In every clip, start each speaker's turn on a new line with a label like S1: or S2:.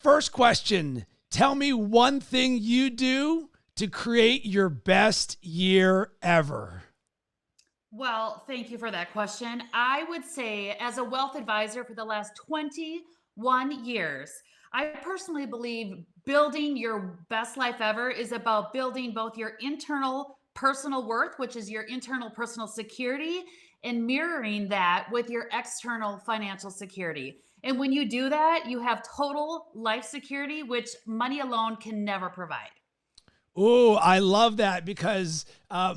S1: First question, tell me one thing you do to create your best year ever.
S2: Well, thank you for that question. I would say, as a wealth advisor for the last 21 years, I personally believe building your best life ever is about building both your internal personal worth, which is your internal personal security, and mirroring that with your external financial security. And when you do that, you have total life security, which money alone can never provide.
S1: Oh, I love that because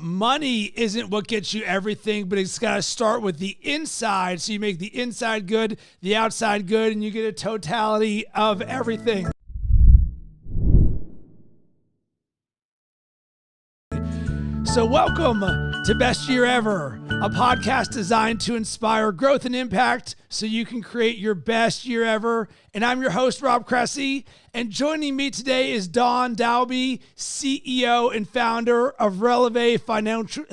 S1: money isn't what gets you everything, but it's got to start with the inside. So you make the inside good, the outside good, and you get a totality of everything. So welcome to Best Year Ever, a podcast designed to inspire growth and impact so you can create your best year ever. And I'm your host, Rob Cressy. And joining me today is Dahlby, CEO and founder of RELEVE Financial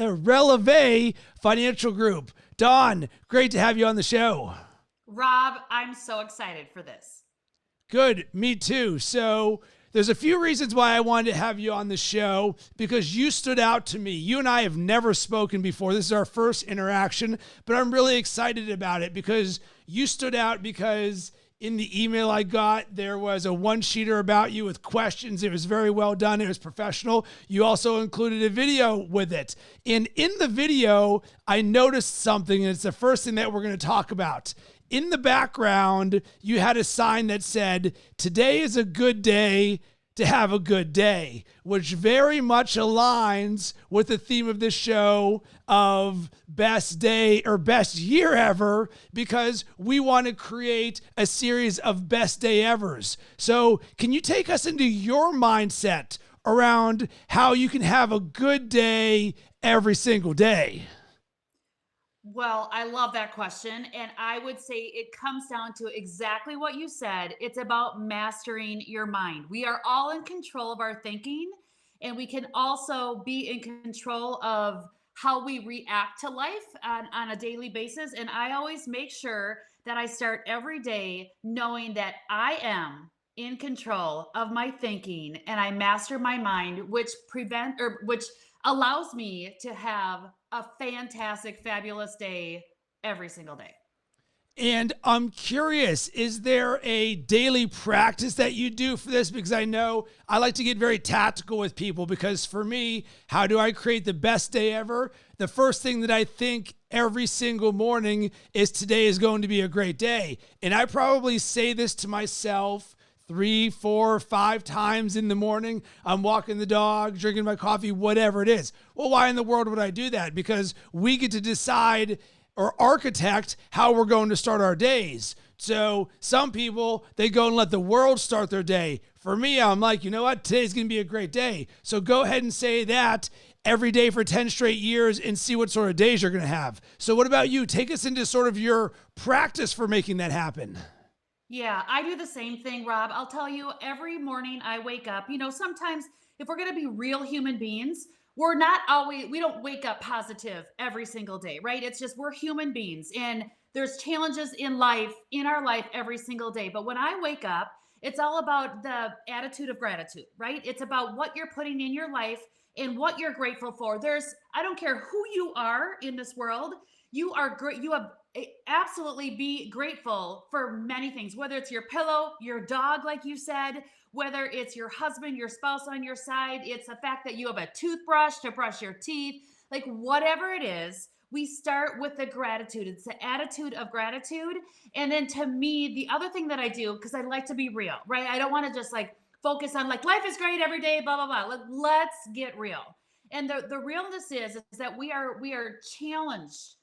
S1: Group. Dawn, great to have you on the show.
S2: Rob, I'm so excited for this.
S1: Good, me too. So there's a few reasons why I wanted to have you on the show, because you stood out to me. You and I have never spoken before. This is our first interaction, but I'm really excited about it because you stood out because in the email I got, there was a one-sheeter about you with questions. It was very well done. It was professional. You also included a video with it. And in the video, I noticed something, and it's the first thing that we're going to talk about. In the background, you had a sign that said, "Today is a good day to have a good day," which very much aligns with the theme of this show of best day or best year ever, because we want to create a series of best day evers. So can you take us into your mindset around how you can have a good day every single day?
S2: Well, I love that question. And I would say it comes down to exactly what you said. It's about mastering your mind. We are all in control of our thinking, and we can also be in control of how we react to life on a daily basis. And I always make sure that I start every day knowing that I am in control of my thinking and I master my mind, which allows me to have a fantastic, fabulous day every single day.
S1: And I'm curious, is there a daily practice that you do for this? Because I know I like to get very tactical with people, because for me, how do I create the best day ever? The first thing that I think every single morning is today is going to be a great day. And I probably say this to myself 3, 4, 5 times in the morning. I'm walking the dog, drinking my coffee, whatever it is. Well, why in the world would I do that? Because we get to decide or architect how we're going to start our days. So some people, they go and let the world start their day. For me, I'm like, you know what? Today's going to be a great day. So go ahead and say that every day for 10 straight years and see what sort of days you're going to have. So what about you? Take us into sort of your practice for making that happen.
S2: Yeah, I do the same thing, Rob. I'll tell you, every morning I wake up, sometimes if we're going to be real human beings, we don't wake up positive every single day, right? It's just we're human beings and there's challenges in our life every single day. But when I wake up, it's all about the attitude of gratitude, right? It's about what you're putting in your life and what you're grateful for. I don't care who you are in this world, you are great. You have absolutely be grateful for many things, whether it's your pillow, your dog, like you said, whether it's your husband, your spouse on your side, it's the fact that you have a toothbrush to brush your teeth, like whatever it is, we start with the gratitude. It's the attitude of gratitude. And then to me, the other thing that I do, because I like to be real, right? I don't want to just like focus on like life is great every day, blah, blah, blah. Let's get real. And the realness is that we are challenged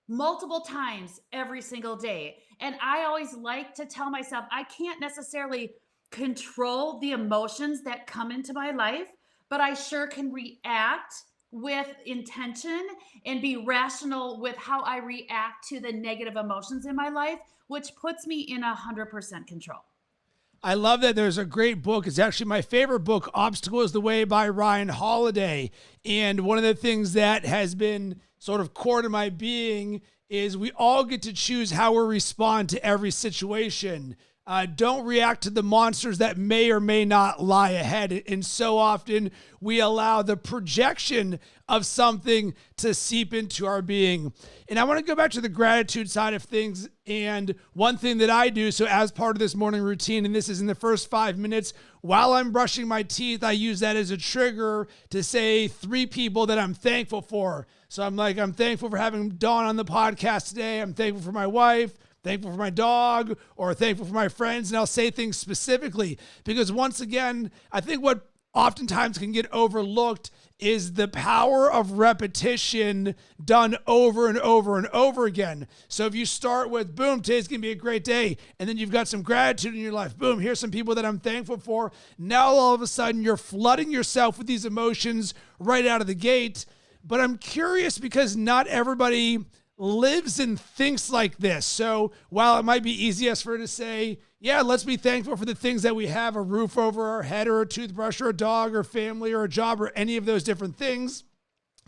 S2: multiple times every single day. And I always like to tell myself, I can't necessarily control the emotions that come into my life, but I sure can react with intention and be rational with how I react to the negative emotions in my life, which puts me in 100% control.
S1: I love that. There's a great book. It's actually my favorite book, Obstacle is the Way by Ryan Holiday. And one of the things that has been sort of core to my being is we all get to choose how we respond to every situation. Don't react to the monsters that may or may not lie ahead. And so often we allow the projection of something to seep into our being. And I want to go back to the gratitude side of things. And one thing that I do, so as part of this morning routine, and this is in the first 5 minutes, while I'm brushing my teeth, I use that as a trigger to say 3 people that I'm thankful for. So I'm thankful for having Dawn on the podcast today. I'm thankful for my wife, thankful for my dog, or thankful for my friends. And I'll say things specifically because once again, I think what oftentimes can get overlooked is the power of repetition done over and over and over again. So if you start with, boom, today's going to be a great day, and then you've got some gratitude in your life, boom, here's some people that I'm thankful for. Now all of a sudden you're flooding yourself with these emotions right out of the gate. But I'm curious because not everybody lives and thinks like this. So while it might be easiest for her to say, yeah, let's be thankful for the things that we have, a roof over our head or a toothbrush or a dog or family or a job or any of those different things.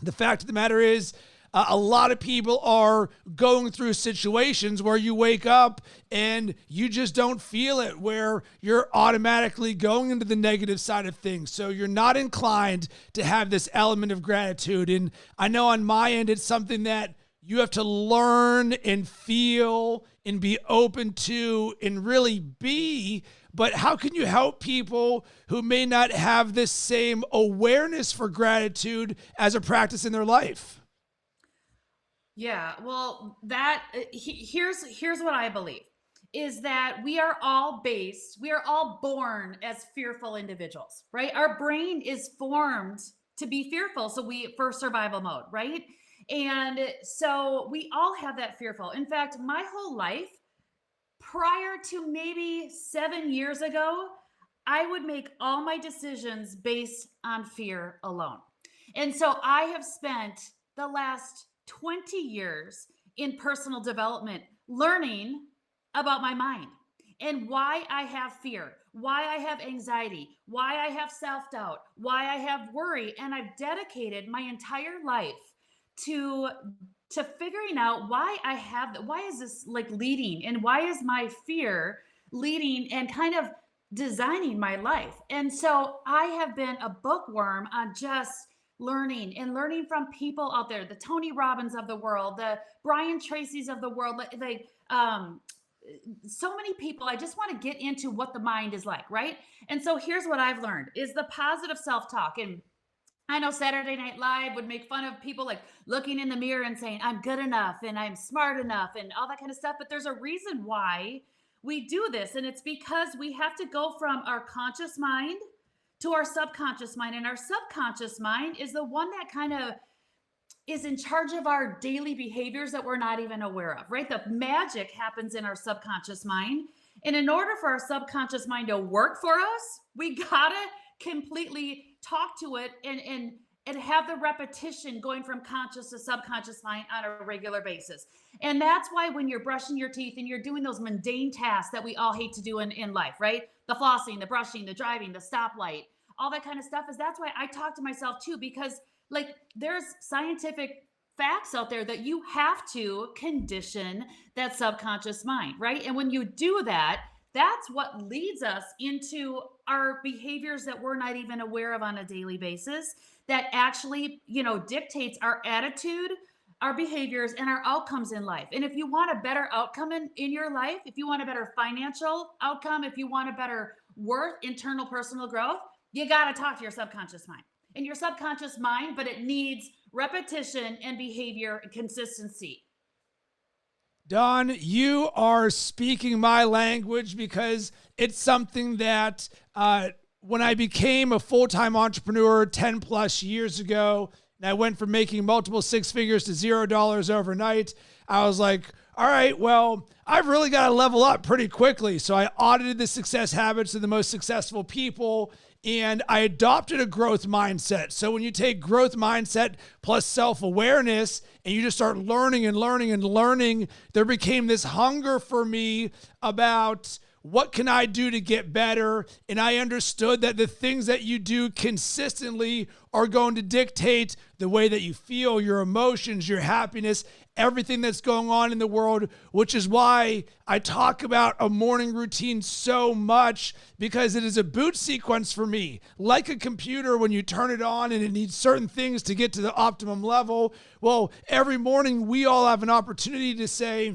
S1: The fact of the matter is, a lot of people are going through situations where you wake up and you just don't feel it, where you're automatically going into the negative side of things. So you're not inclined to have this element of gratitude. And I know on my end, it's something that you have to learn and feel and be open to and really be. But how can you help people who may not have this same awareness for gratitude as a practice in their life?
S2: Yeah, well, here's what I believe is that we are all born as fearful individuals, right? Our brain is formed to be fearful, for survival mode, right? And so we all have that fearful. In fact, my whole life, prior to maybe 7 years ago, I would make all my decisions based on fear alone. And so I have spent the last 20 years in personal development learning about my mind and why I have fear, why I have anxiety, why I have self-doubt, why I have worry. And I've dedicated my entire life to figuring out why is this like leading, and why is my fear leading and kind of designing my life. And so I have been a bookworm on just learning from people out there, the Tony Robbins of the world, the Brian Tracy's of the world, so many people. I just want to get into what the mind is like, right? And so here's what I've learned is the positive self-talk. And I know Saturday Night Live would make fun of people like looking in the mirror and saying, I'm good enough and I'm smart enough and all that kind of stuff. But there's a reason why we do this. And it's because we have to go from our conscious mind to our subconscious mind. And our subconscious mind is the one that kind of is in charge of our daily behaviors that we're not even aware of, right? The magic happens in our subconscious mind. And in order for our subconscious mind to work for us, we gotta completely talk to it and have the repetition going from conscious to subconscious mind on a regular basis. And that's why when you're brushing your teeth and you're doing those mundane tasks that we all hate to do in life, right? The flossing, the brushing, the driving, the stoplight, all that kind of stuff, is that's why I talk to myself too, because like there's scientific facts out there that you have to condition that subconscious mind, right? And when you do that, that's what leads us into our behaviors that we're not even aware of on a daily basis, that actually, dictates our attitude, our behaviors, and our outcomes in life. And if you want a better outcome in your life, if you want a better financial outcome, if you want a better internal personal growth, you got to talk to your subconscious mind. And your subconscious mind, but it needs repetition and behavior and consistency.
S1: Dawn, you are speaking my language because it's something that when I became a full-time entrepreneur 10 plus years ago, and I went from making multiple six figures to $0 overnight, I was like, all right, well, I've really got to level up pretty quickly. So I audited the success habits of the most successful people, and I adopted a growth mindset. So when you take growth mindset plus self-awareness and you just start learning and learning and learning, there became this hunger for me about what can I do to get better? And I understood that the things that you do consistently are going to dictate the way that you feel, your emotions, your happiness, everything that's going on in the world, which is why I talk about a morning routine so much, because it is a boot sequence for me. Like a computer, when you turn it on and it needs certain things to get to the optimum level. Well, every morning we all have an opportunity to say,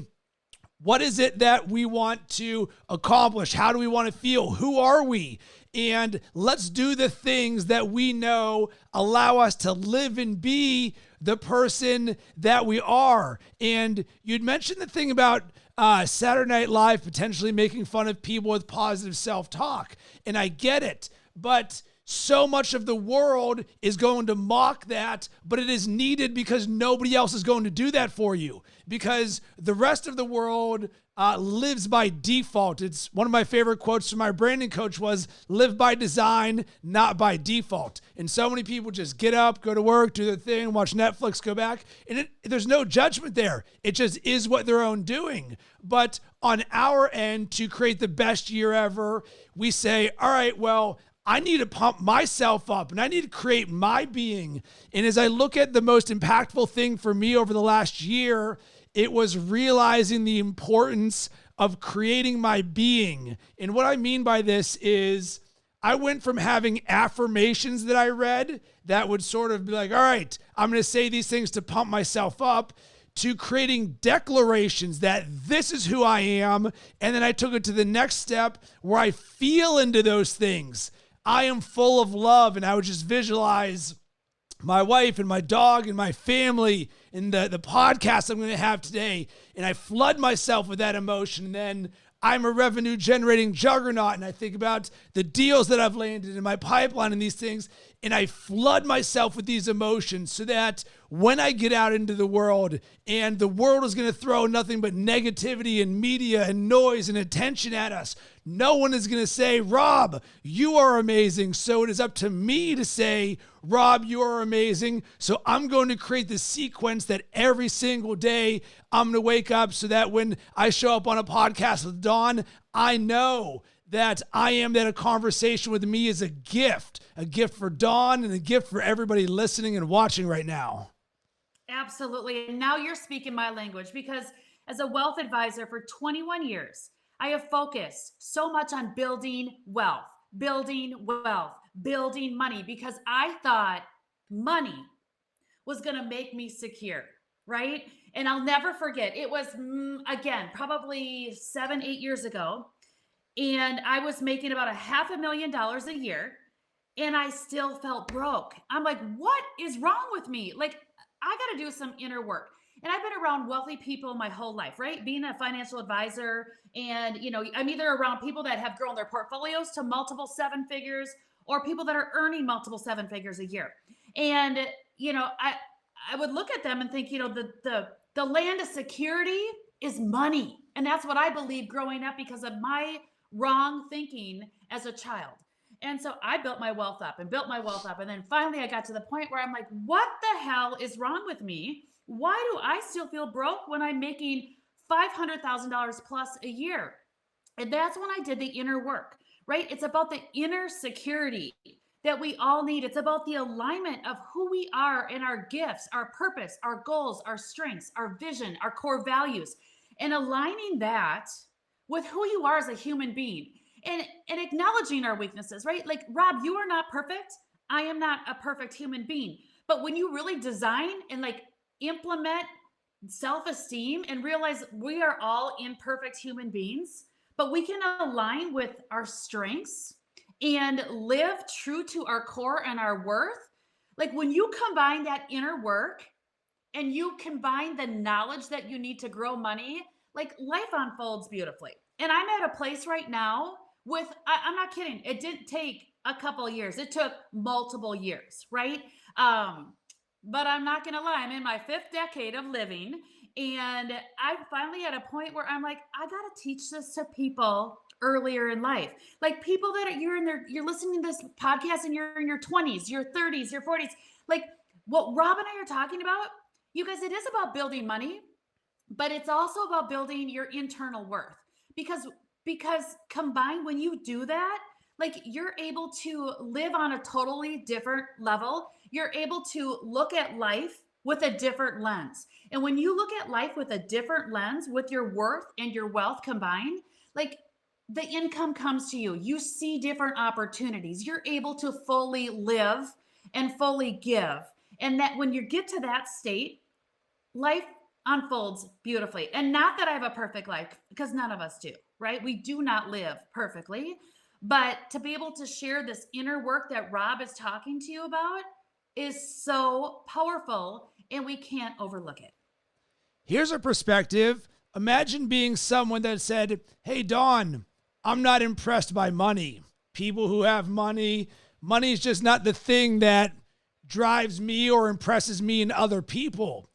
S1: what is it that we want to accomplish? How do we want to feel? Who are we? And let's do the things that we know allow us to live and be the person that we are. And you'd mentioned the thing about Saturday Night Live potentially making fun of people with positive self-talk. And I get it, but so much of the world is going to mock that, but it is needed because nobody else is going to do that for you, because the rest of the world lives by default. It's one of my favorite quotes from my branding coach was, live by design, not by default. And so many people just get up, go to work, do their thing, watch Netflix, go back. And there's no judgment there. It just is what they're own doing. But on our end, to create the best year ever, we say, all right, well, I need to pump myself up and I need to create my being. And as I look at the most impactful thing for me over the last year, it was realizing the importance of creating my being. And what I mean by this is I went from having affirmations that I read that would sort of be like, all right, I'm going to say these things to pump myself up, to creating declarations that this is who I am. And then I took it to the next step where I feel into those things. I am full of love, and I would just visualize my wife and my dog and my family and the podcast I'm going to have today. And I flood myself with that emotion. And then I'm a revenue generating juggernaut. And I think about the deals that I've landed in my pipeline and these things. And I flood myself with these emotions so that when I get out into the world and the world is going to throw nothing but negativity and media and noise and attention at us, no one is going to say, Rob, you are amazing. So it is up to me to say, Rob, you are amazing. So I'm going to create the sequence that every single day I'm going to wake up so that when I show up on a podcast with Dawn, I know that I am that a conversation with me is a gift for Dawn and a gift for everybody listening and watching right now.
S2: Absolutely. And now you're speaking my language, because as a wealth advisor for 21 years, I have focused so much on building wealth, building money, because I thought money was going to make me secure, right? And I'll never forget, it was, again, probably 7-8 years ago. And I was making about $500,000 a year, and I still felt broke. I'm like, what is wrong with me? Like, I got to do some inner work. And I've been around wealthy people my whole life, right? Being a financial advisor. And, I'm either around people that have grown their portfolios to multiple seven figures or people that are earning multiple seven figures a year. And, I would look at them and think, the land of security is money. And that's what I believed growing up because of my wrong thinking as a child. And so I built my wealth up. And then finally I got to the point where I'm like, what the hell is wrong with me? Why do I still feel broke when I'm making $500,000 plus a year? And that's when I did the inner work, right? It's about the inner security that we all need. It's about the alignment of who we are and our gifts, our purpose, our goals, our strengths, our vision, our core values, and aligning that with who you are as a human being and acknowledging our weaknesses, right? Like, Rob, you are not perfect. I am not a perfect human being. But when you really design and implement self-esteem and realize we are all imperfect human beings, but we can align with our strengths and live true to our core and our worth. Like, when you combine that inner work and you combine the knowledge that you need to grow money, life unfolds beautifully. And I'm at a place right now I'm not kidding. It didn't take a couple of years. It took multiple years, right? But I'm not going to lie. I'm in my 5th decade of living. And I'm finally at a point where I'm like, I got to teach this to people earlier in life. Like, people that you're listening to this podcast and you're in your 20s, your 30s, your 40s. Like what Rob and I are talking about, you guys, it is about building money, but it's also about building your internal worth. Because combined, when you do that, you're able to live on a totally different level. You're able to look at life with a different lens. And when you look at life with a different lens, with your worth and your wealth combined, like the income comes to you. You see different opportunities. You're able to fully live and fully give. And that when you get to that state, life unfolds beautifully. And not that I have a perfect life, because none of us do, right? We do not live perfectly. But to be able to share this inner work that Rob is talking to you about is so powerful, and we can't overlook it.
S1: Here's a perspective. Imagine being someone that said, hey, Dawn, I'm not impressed by money. People who have money, money is just not the thing that drives me or impresses me in other people.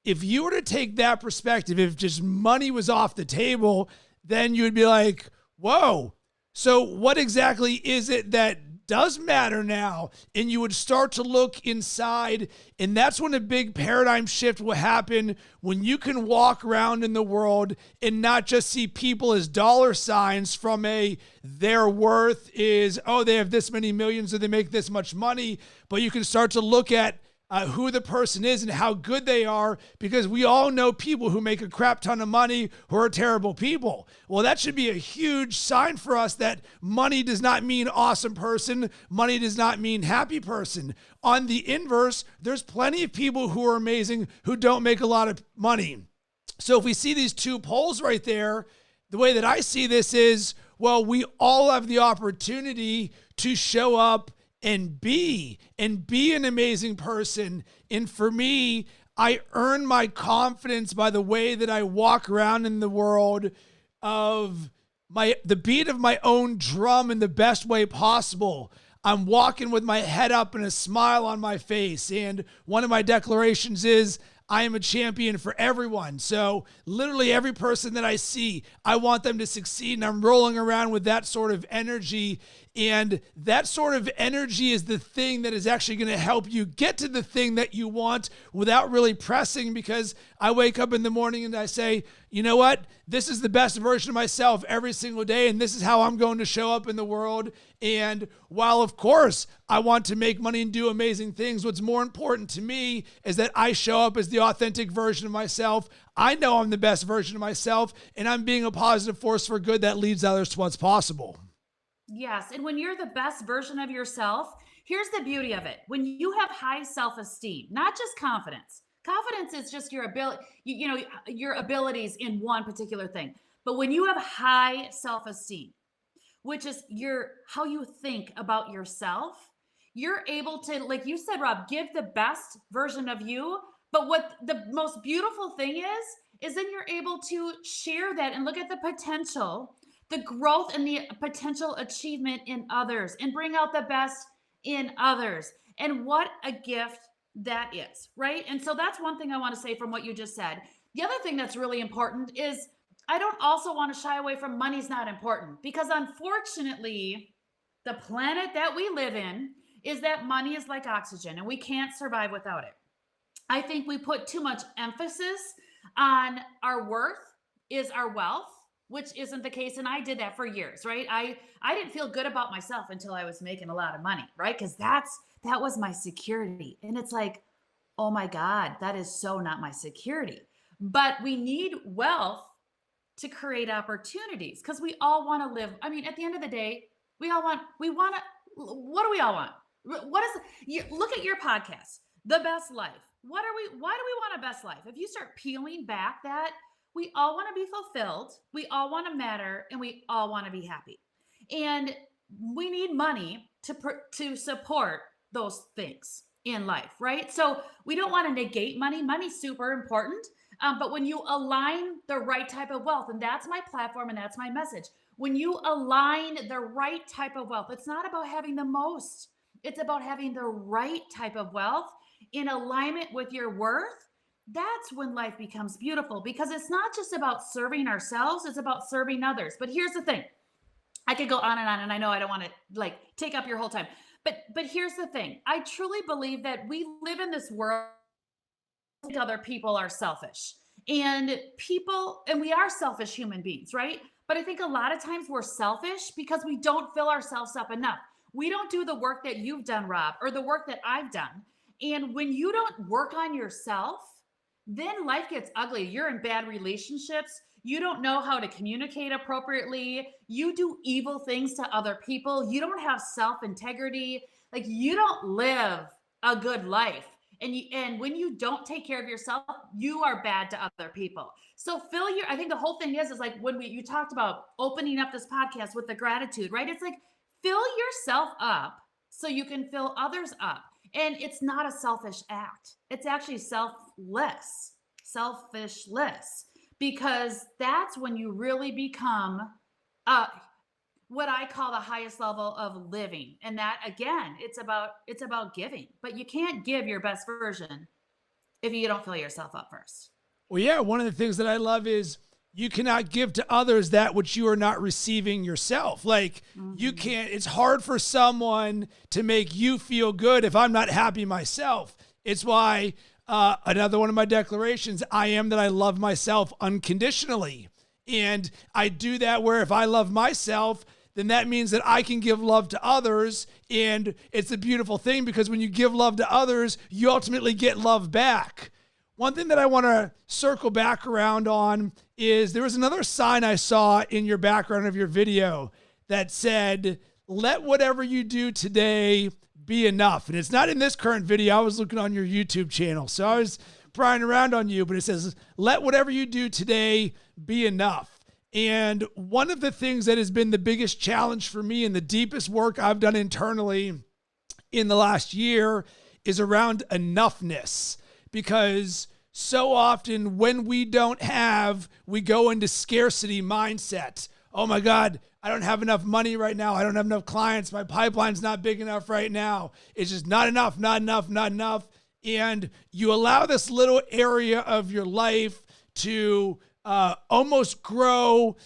S1: If you were to take that perspective, if just money was off the table, then you would be like, whoa, so what exactly is it that does matter now? And you would start to look inside. And that's when a big paradigm shift will happen, when you can walk around in the world and not just see people as dollar signs from their worth is, oh, they have this many millions or they make this much money. But you can start to look at who the person is and how good they are, because we all know people who make a crap ton of money who are terrible people. Well, that should be a huge sign for us that money does not mean awesome person. Money does not mean happy person. On the inverse, there's plenty of people who are amazing who don't make a lot of money. So if we see these two poles right there, the way that I see this is, well, we all have the opportunity to show up and be an amazing person. And for me, I earn my confidence by the way that I walk around in the world of the beat of my own drum in the best way possible. I'm walking with my head up and a smile on my face. And one of my declarations is, I am a champion for everyone. So literally every person that I see, I want them to succeed. And I'm rolling around with that sort of energy. And that sort of energy is the thing that is actually going to help you get to the thing that you want without really pressing, because I wake up in the morning and I say, you know what? This is the best version of myself every single day, and this is how I'm going to show up in the world. And while, of course, I want to make money and do amazing things, what's more important to me is that I show up as the authentic version of myself. I know I'm the best version of myself, and I'm being a positive force for good that leads others to what's possible.
S2: Yes. And when you're the best version of yourself, here's the beauty of it. When you have high self-esteem, not just confidence. Confidence is just your ability, your abilities in one particular thing. But when you have high self-esteem, which is how you think about yourself, you're able to, like you said, Rob, give the best version of you. But what the most beautiful thing is then you're able to share that and look at the potential, the growth and the potential achievement in others, and bring out the best in others. And what a gift that is, right? And so that's one thing I want to say from what you just said. The other thing that's really important is I don't also want to shy away from money's not important, because unfortunately, the planet that we live in is that money is like oxygen and we can't survive without it. I think we put too much emphasis on our worth is our wealth, which isn't the case. And I did that for years, right? I didn't feel good about myself until I was making a lot of money, right? Because that was my security. And it's like, oh my God, that is so not my security. But we need wealth to create opportunities, because we all want to live. I mean, at the end of the day, we want to, what do we all want? Look at your podcast, The Best Life. Why do we want a best life? If you start peeling back that, we all want to be fulfilled, we all want to matter, and we all want to be happy. And we need money to support those things in life, right? So we don't want to negate money. Money's super important. But when you align the right type of wealth, and that's my platform and that's my message, when you align the right type of wealth, it's not about having the most, it's about having the right type of wealth in alignment with your worth. That's when life becomes beautiful, because it's not just about serving ourselves, it's about serving others. But here's the thing. I could go on, and I know I don't want to take up your whole time. But here's the thing. I truly believe that we live in this world, other people are selfish. And we are selfish human beings, right? But I think a lot of times we're selfish because we don't fill ourselves up enough. We don't do the work that you've done, Rob, or the work that I've done. And when you don't work on yourself, then life gets ugly. You're in bad relationships. You don't know how to communicate appropriately. You do evil things to other people. You don't have self integrity. Like you don't live a good life. And when you don't take care of yourself, you are bad to other people. So I think the whole thing is like when you talked about opening up this podcast with the gratitude, right? It's like fill yourself up so you can fill others up. And it's not a selfish act. It's actually selfishless, because that's when you really become what I call the highest level of living. And that again, it's about giving. But you can't give your best version if you don't fill yourself up first.
S1: Well, yeah, one of the things that I love is you cannot give to others that which you are not receiving yourself. Like you can't, it's hard for someone to make you feel good if I'm not happy myself. It's why another one of my declarations, I am that I love myself unconditionally. And I do that where if I love myself, then that means that I can give love to others. And it's a beautiful thing because when you give love to others, you ultimately get love back. One thing that I want to circle back around on is there was another sign I saw in your background of your video that said, let whatever you do today be enough. And it's not in this current video. I was looking on your YouTube channel. So I was prying around on you, but it says, let whatever you do today be enough. And one of the things that has been the biggest challenge for me and the deepest work I've done internally in the last year is around enoughness. Because so often when we don't have, we go into scarcity mindset. Oh my God, I don't have enough money right now. I don't have enough clients. My pipeline's not big enough right now. It's just not enough, not enough, not enough. And you allow this little area of your life to almost grow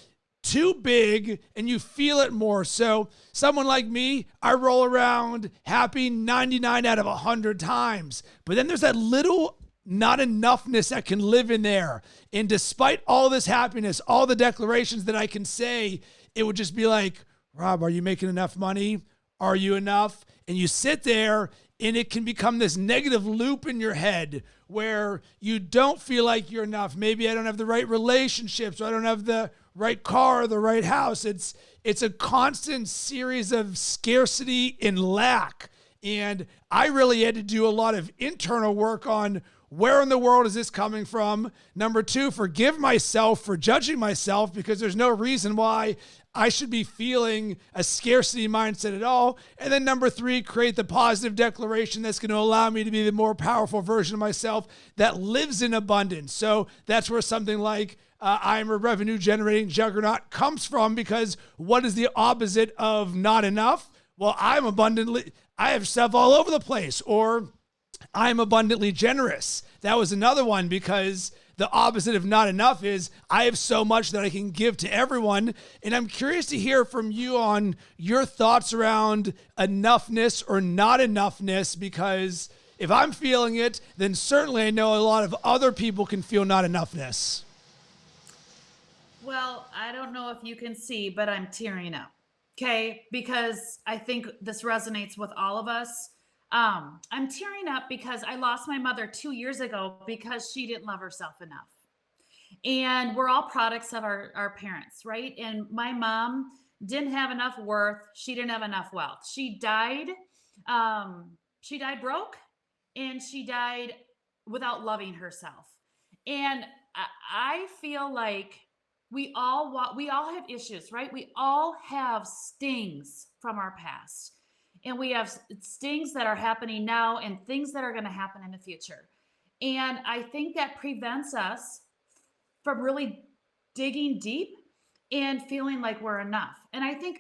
S1: too big and you feel it more. So someone like me, I roll around happy 99 out of 100 times. But then there's that little not enoughness that can live in there. And despite all this happiness, all the declarations that I can say, it would just be like, Rob, are you making enough money? Are you enough? And you sit there and it can become this negative loop in your head where you don't feel like you're enough. Maybe I don't have the right relationships, or I don't have the right car, or the right house. It's a constant series of scarcity and lack. And I really had to do a lot of internal work on where in the world is this coming from? Number two, forgive myself for judging myself, because there's no reason why I should be feeling a scarcity mindset at all. And then number three, create the positive declaration that's going to allow me to be the more powerful version of myself that lives in abundance. So that's where something like I'm a revenue generating juggernaut comes from, because what is the opposite of not enough? Well, I have stuff all over the place, or I'm abundantly generous. That was another one, because the opposite of not enough is I have so much that I can give to everyone. And I'm curious to hear from you on your thoughts around enoughness or not enoughness, because if I'm feeling it, then certainly I know a lot of other people can feel not enoughness.
S2: Well, I don't know if you can see, but I'm tearing up. Okay. Because I think this resonates with all of us. I'm tearing up because I lost my mother 2 years ago because she didn't love herself enough. And we're all products of our parents, right? And my mom didn't have enough worth. She didn't have enough wealth. She died broke, and she died without loving herself. And I feel like we all have issues, right? We all have stings from our past. And we have stings that are happening now and things that are going to happen in the future. And I think that prevents us from really digging deep and feeling like we're enough. And I think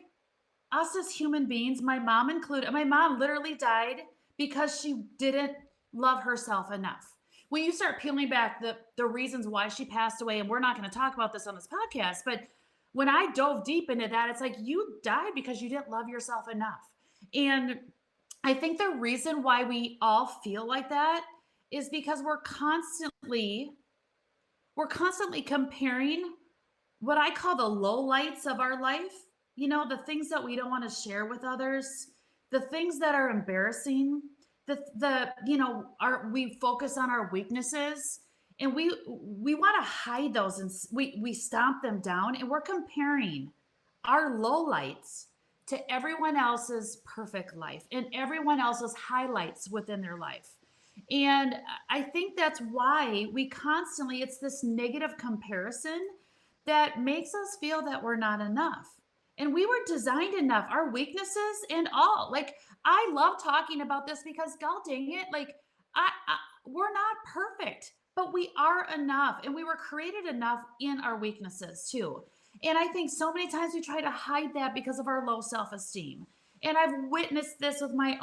S2: us as human beings, my mom included, my mom literally died because she didn't love herself enough. When you start peeling back the reasons why she passed away, and we're not going to talk about this on this podcast, but when I dove deep into that, it's like you died because you didn't love yourself enough. And I think the reason why we all feel like that is because we're constantly comparing what I call the lowlights of our life, the things that we don't want to share with others, the things that are embarrassing, we focus on our weaknesses, and we want to hide those, and we stomp them down, and we're comparing our lowlights to everyone else's perfect life and everyone else's highlights within their life. And I think that's why it's this negative comparison that makes us feel that we're not enough. And we were designed enough, our weaknesses and all. Like, I love talking about this because, God dang it, like, we're not perfect, but we are enough. And we were created enough in our weaknesses too. And I think so many times we try to hide that because of our low self-esteem. And I've witnessed this with my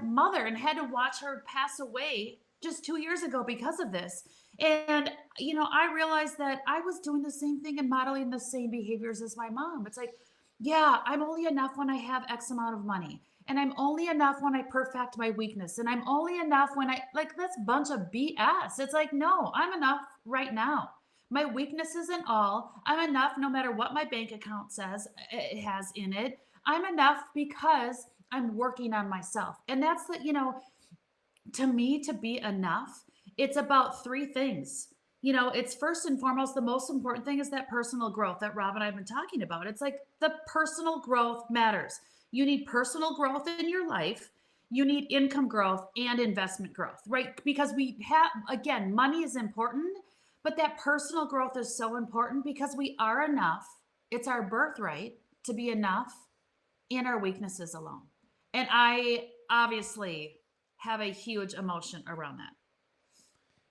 S2: mother, and had to watch her pass away just 2 years ago because of this. And, I realized that I was doing the same thing and modeling the same behaviors as my mom. It's like, yeah, I'm only enough when I have X amount of money. And I'm only enough when I perfect my weakness. And I'm only enough when that's a bunch of BS. It's like, no, I'm enough right now. My weakness isn't all. I'm enough no matter what my bank account says it has in it. I'm enough because I'm working on myself. And that's to me, to be enough, it's about three things. It's first and foremost, the most important thing is that personal growth that Rob and I have been talking about. It's like the personal growth matters. You need personal growth in your life. You need income growth and investment growth, right? Because money is important, but that personal growth is so important because we are enough. It's our birthright to be enough in our weaknesses alone. And I obviously have a huge emotion around that.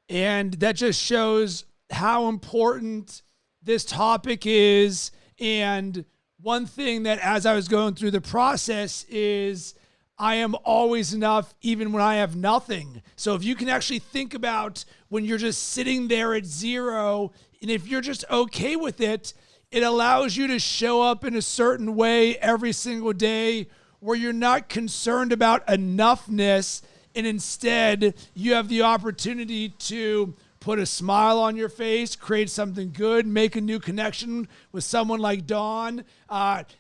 S1: And that just shows how important this topic is. And one thing that, as I was going through the process, is I am always enough even when I have nothing. So if you can actually think about when you're just sitting there at zero, and if you're just okay with it, it allows you to show up in a certain way every single day where you're not concerned about enoughness, and instead you have the opportunity to put a smile on your face, create something good, make a new connection with someone like Dawn,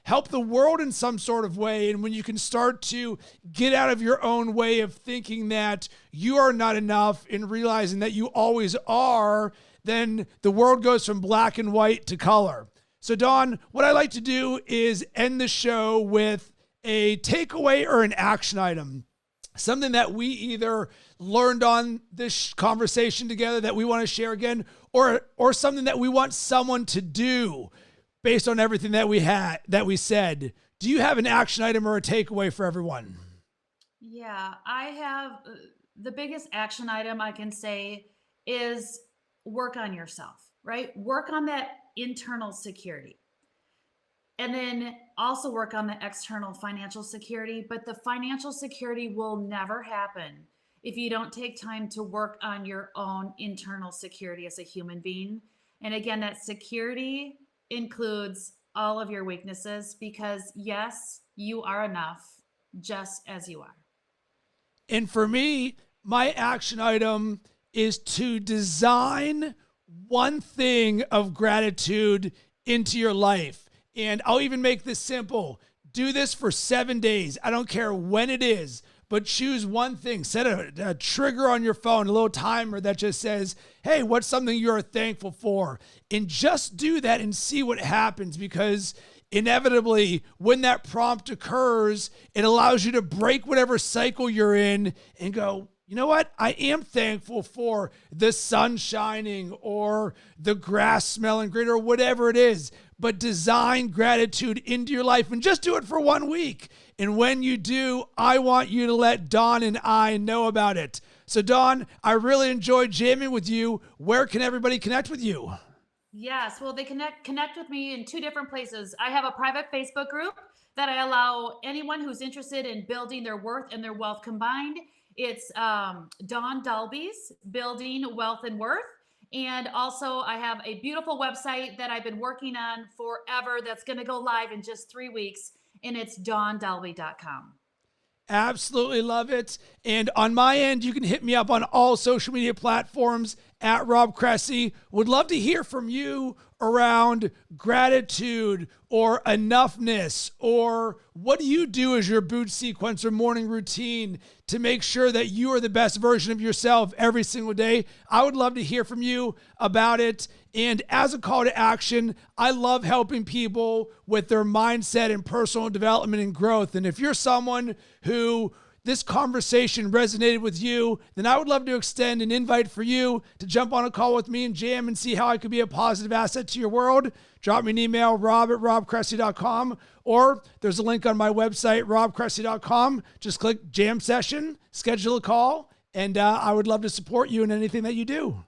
S1: help the world in some sort of way. And when you can start to get out of your own way of thinking that you are not enough and realizing that you always are, then the world goes from black and white to color. So Dawn, what I like to do is end the show with a takeaway or an action item. Something that we either learned on this conversation together that we want to share again, or something that we want someone to do based on everything that we said. Do you have an action item or a takeaway for everyone?
S2: Yeah, I have the biggest action item I can say is work on yourself, right? Work on that internal security. And then also work on the external financial security. But the financial security will never happen if you don't take time to work on your own internal security as a human being. And again, that security includes all of your weaknesses, because yes, you are enough just as you are.
S1: And for me, my action item is to design one thing of gratitude into your life. And I'll even make this simple. Do this for 7 days. I don't care when it is, but choose one thing. Set a trigger on your phone, a little timer that just says, hey, what's something you're thankful for? And just do that and see what happens, because inevitably, when that prompt occurs, it allows you to break whatever cycle you're in and go, you know what? I am thankful for the sun shining or the grass smelling great or whatever it is. But design gratitude into your life and just do it for 1 week. And when you do, I want you to let Dawn and I know about it. So Dawn, I really enjoyed jamming with you. Where can everybody connect with you?
S2: Yes, well, they connect with me in two different places. I have a private Facebook group that I allow anyone who's interested in building their worth and their wealth combined. It's Dawn Dahlby's Building Wealth and Worth. And also I have a beautiful website that I've been working on forever that's going to go live in just 3 weeks. And it's dawndahlby.com.
S1: Absolutely love it. And on my end, you can hit me up on all social media platforms at Rob Cressy. Would love to hear from you around gratitude or enoughness, or what do you do as your boot sequence or morning routine to make sure that you are the best version of yourself every single day? I would love to hear from you about it. And as a call to action, I love helping people with their mindset and personal development and growth. And if you're someone who this conversation resonated with you, then I would love to extend an invite for you to jump on a call with me and jam and see how I could be a positive asset to your world. Drop me an email, rob@robcressy.com, or there's a link on my website, robcressy.com. Just click jam session, schedule a call, and I would love to support you in anything that you do.